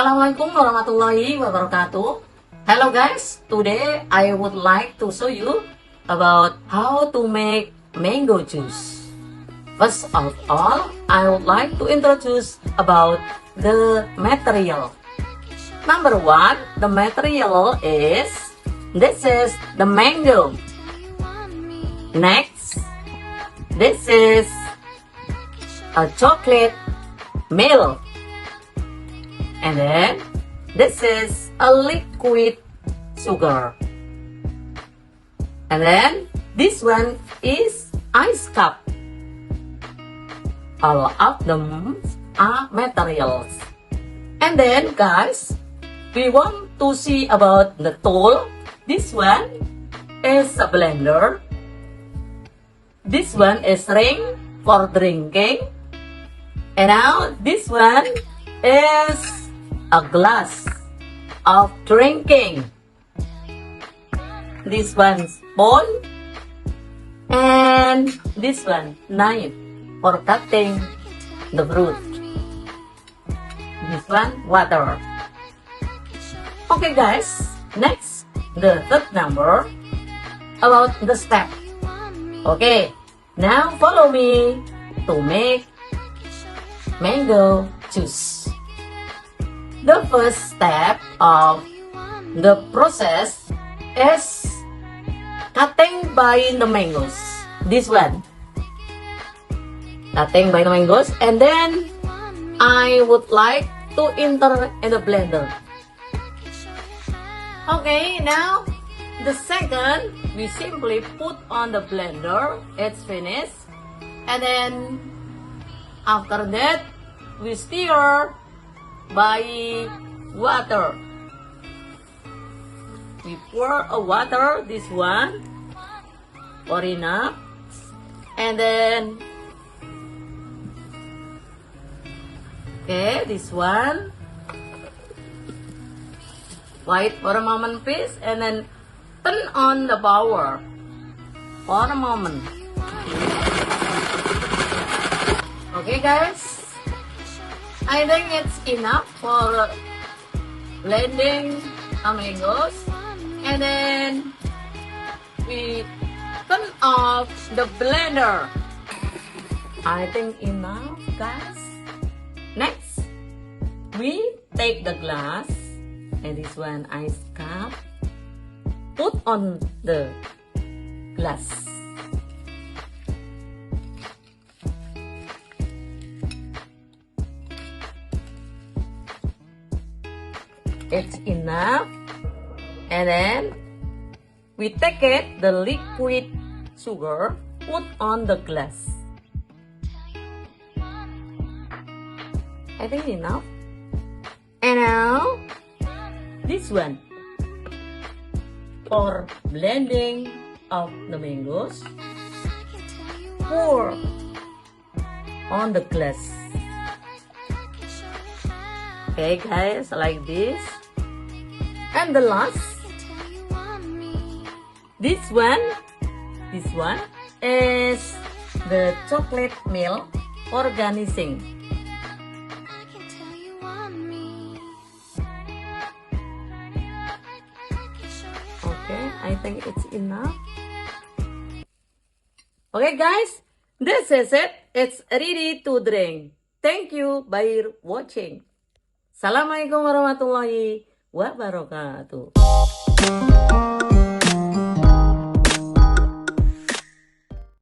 Assalamualaikum warahmatullahi wabarakatuh. Hello guys, today I would like to show you about how to make mango juice. First of all, I would like to introduce about the material. Number one, the material is, this is the mango. Next, this is a chocolate milk. And then, this is a liquid sugar. And then, this one is ice cup. All of them are materials. And then, guys, we want to see about the tool. This one is a blender. This one is ring for drinking. And now, this one is a glass of drinking. This one's bowl. And this one, knife for cutting the fruit. This one, water. Okay guys, next, the third number about the step. Okay, now follow me to make mango juice. The first step of the process is cutting by the mangoes. This one. Cutting by the mangoes. And then I would like to enter in the blender. Okay, now the second, we simply put on the blender. It's finished. And then after that, we stir by water. We pour a water, this one, pour enough, and then, okay, this one, wait for a moment please, and then turn on the power for a moment. Okay guys, I think it's enough for blending mangoes. And then we turn off the blender. I think enough guys. Next, we take the glass and this one ice cup, put on the glass. It's enough. And then we take it, the liquid sugar, put on the glass. I think enough. And now this one for blending of the mangoes, pour on the glass. Okay guys, like this. And the last, this one is the chocolate milk for garnishing. Okay, I think it's enough. Okay guys, this is it. It's ready to drink. Thank you by watching. Assalamualaikum warahmatullahi wabarakatuh.